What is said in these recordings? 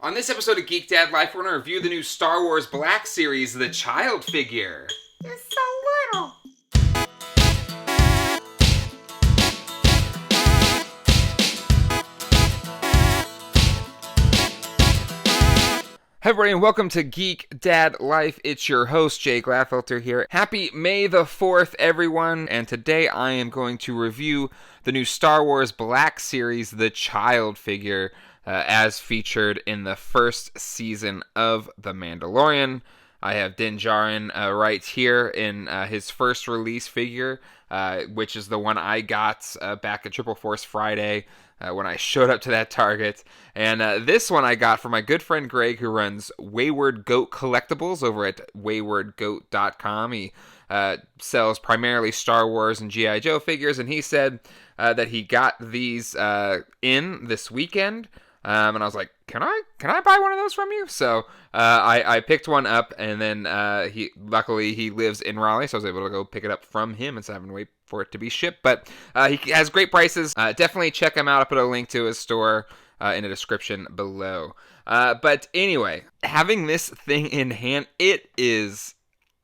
On this episode of Geek Dad Life, we're going to review the new Star Wars Black Series, the child figure. It's so little. Hey everybody, and welcome to Geek Dad Life. It's your host, Jay Gladfelter here. Happy May the 4th, everyone. And today I am going to review the new Star Wars Black Series, the child figure, as featured in the first season of The Mandalorian. I have Din Djarin right here in his first release figure, which is the one I got back at Triple Force Friday when I showed up to that Target. And this one I got from my good friend Greg, who runs Wayward Goat Collectibles over at waywardgoat.com. He sells primarily Star Wars and G.I. Joe figures, and he said that he got these in this weekend. And I was like, can I buy one of those from you? So I picked one up, and then luckily he lives in Raleigh, so I was able to go pick it up from him instead of having to wait for it to be shipped. But he has great prices. Definitely check him out. I'll put a link to his store in the description below. But anyway, having this thing in hand, it is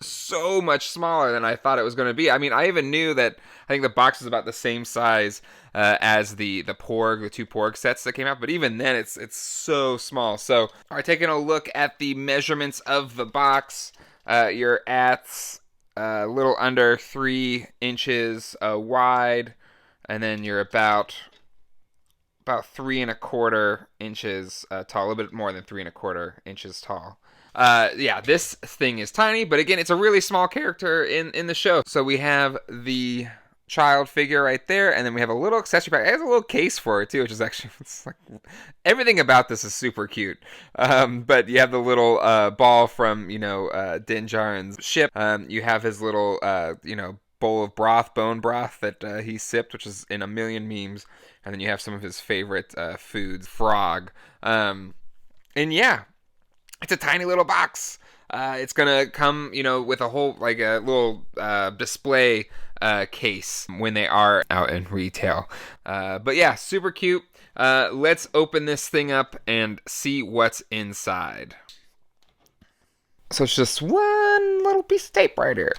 so much smaller than I thought it was going to be. I mean, I even knew that I think the box is about the same size as the two Porg sets that came out, but even then it's so small. So, all right, taking a look at the measurements of the box, you're at a little under 3 inches wide, and then you're about 3¼ inches tall, a little bit more than 3¼ inches tall. Yeah, this thing is tiny, but again, it's a really small character in the show. So we have the child figure right there, and then we have a little accessory pack. It has a little case for it too, which is actually, it's like, everything about this is super cute. But you have the little ball from Din Djarin's ship. You have his little bowl of bone broth that he sipped, which is in a million memes. And then you have some of his favorite foods, frog. And yeah, it's a tiny little box. It's gonna come, with a whole a little display case when they are out in retail. But yeah, super cute. Let's open this thing up and see what's inside. So it's just one little piece of tape right here.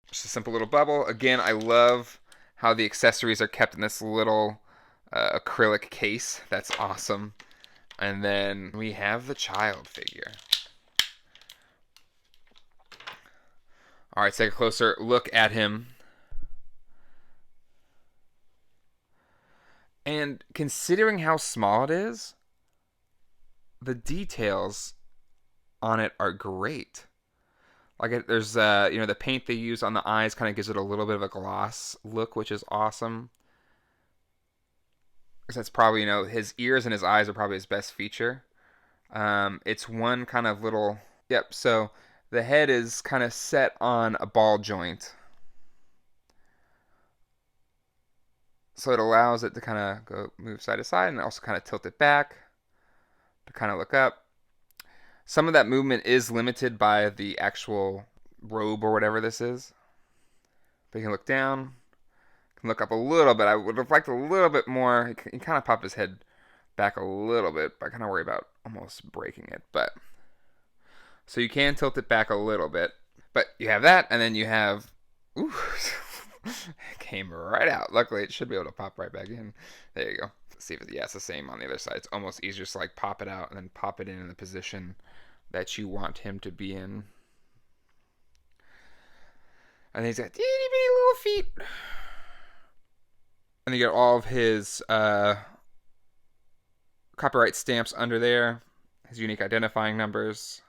Just a simple little bubble. Again, I love how the accessories are kept in this little acrylic case. That's awesome. And then we have the child figure. All right, let's take a closer look at him. And considering how small it is, the details on it are great. Like there's the paint they use on the eyes kind of gives it a little bit of a gloss look, which is awesome. Because that's probably, his ears and his eyes are probably his best feature. It's one kind of little, so the head is kind of set on a ball joint. So it allows it to kind of move side to side and also kind of tilt it back to kind of look up. Some of that movement is limited by the actual robe or whatever this is. But you can look down, can look up a little bit. I would have liked a little bit more. He kind of popped his head back a little bit, but I kind of worry about almost breaking it. But so you can tilt it back a little bit. But you have that, and then you have, it came right out. Luckily, it should be able to pop right back in. There you go. Let's see if it's the same on the other side. It's almost easier to pop it out and then pop it in the position that you want him to be in. And he's got itty bitty little feet. And you get all of his copyright stamps under there, his unique identifying numbers.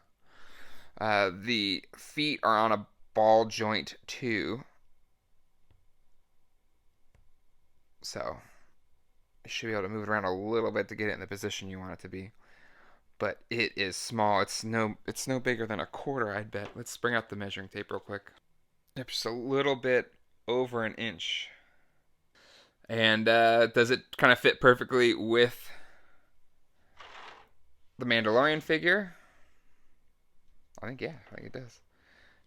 The feet are on a ball joint too. So you should be able to move it around a little bit to get it in the position you want it to be. But it is small. It's no bigger than 1/4, I'd bet. Let's bring out the measuring tape real quick. Yep, just a little bit over 1 inch. And does it kind of fit perfectly with the Mandalorian figure? I think it does.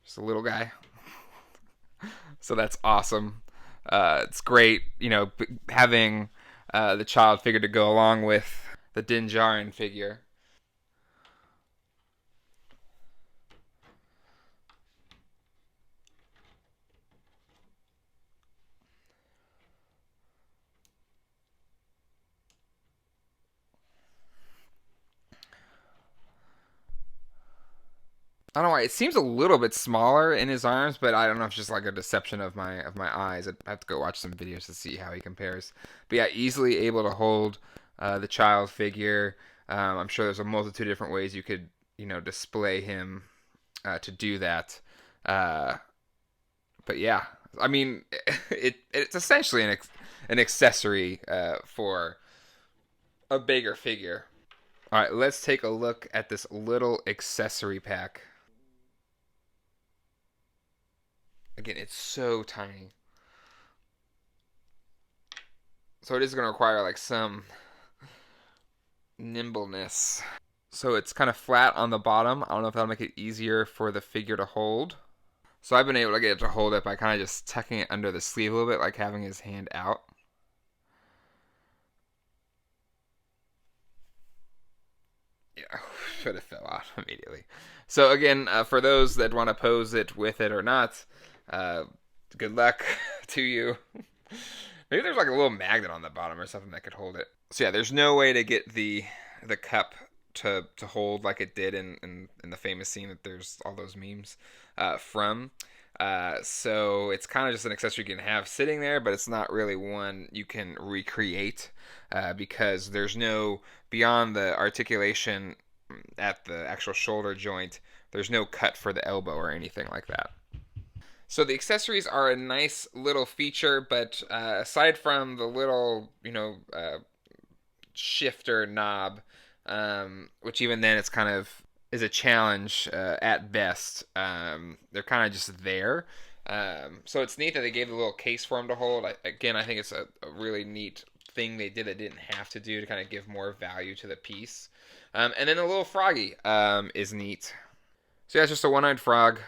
Just a little guy. So that's awesome. It's great, having the child figure to go along with the Din Djarin figure. I don't know why, it seems a little bit smaller in his arms, but I don't know if it's just like a deception of my eyes. I'd have to go watch some videos to see how he compares. But yeah, easily able to hold the child figure. I'm sure there's a multitude of different ways you could, display him to do that. But yeah, I mean, it's essentially an accessory for a bigger figure. All right, let's take a look at this little accessory pack. Again, it's so tiny. So it is going to require like some nimbleness. So it's kind of flat on the bottom. I don't know if that'll make it easier for the figure to hold. So I've been able to get it to hold it by kind of just tucking it under the sleeve a little bit, like having his hand out. Yeah, should have fell out immediately. So again, for those that want to pose it with it or not, good luck to you. Maybe there's like a little magnet on the bottom or something that could hold it. So yeah, there's no way to get the cup to hold like it did in the famous scene that there's all those memes from. So it's kind of just an accessory you can have sitting there, but it's not really one you can recreate because there's no, beyond the articulation at the actual shoulder joint, there's no cut for the elbow or anything like that. So the accessories are a nice little feature, but aside from the little, shifter knob, which even then it's kind of is a challenge at best. They're kind of just there. So it's neat that they gave the little case for him to hold. I think it's a really neat thing they did that didn't have to do to kind of give more value to the piece. And then the little froggy is neat. So yeah, it's just a one-eyed frog,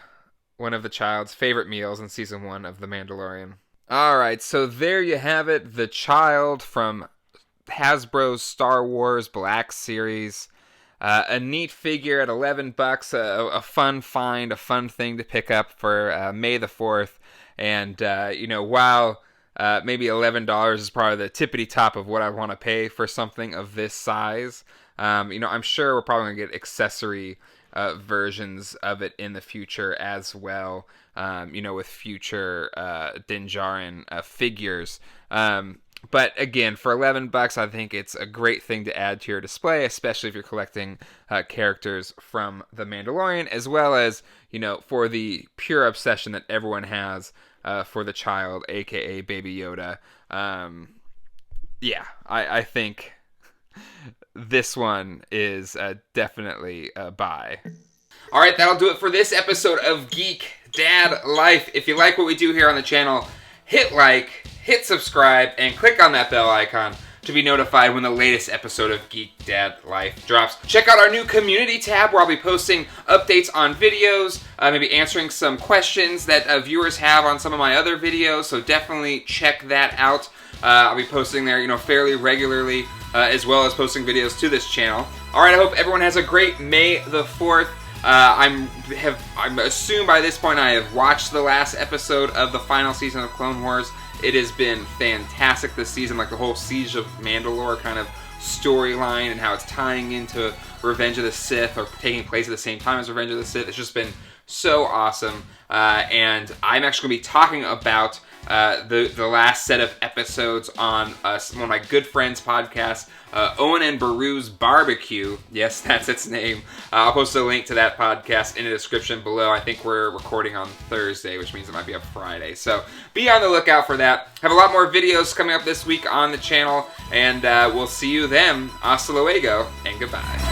one of the child's favorite meals in season 1 of The Mandalorian. Alright, so there you have it, the child from Hasbro's Star Wars Black Series. A neat figure at $11, a fun find, a fun thing to pick up for May the 4th. And, while maybe $11 is probably the tippity top of what I want to pay for something of this size, I'm sure we're probably going to get accessory versions of it in the future as well, with future Din Djarin figures. But again, for $11, I think it's a great thing to add to your display, especially if you're collecting characters from The Mandalorian, as well as, for the pure obsession that everyone has for the child, aka Baby Yoda. I think this one is definitely a buy. Alright, that'll do it for this episode of Geek Dad Life. If you like what we do here on the channel, hit like, hit subscribe, and click on that bell icon to be notified when the latest episode of Geek Dad Life drops. Check out our new community tab where I'll be posting updates on videos, maybe answering some questions that viewers have on some of my other videos, so definitely check that out. I'll be posting there, fairly regularly, as well as posting videos to this channel. Alright, I hope everyone has a great May the 4th. I'm assume by this point I have watched the last episode of the final season of Clone Wars. It has been fantastic this season, like the whole Siege of Mandalore kind of storyline and how it's tying into Revenge of the Sith or taking place at the same time as Revenge of the Sith. It's just been so awesome. And I'm actually going to be talking about the last set of episodes on one of my good friends' podcasts, Owen and Beru's Barbecue. Yes, that's its name. I'll post a link to that podcast in the description below. I think we're recording on Thursday, which means it might be up Friday. So be on the lookout for that. Have a lot more videos coming up this week on the channel, and we'll see you then. Hasta luego, and goodbye.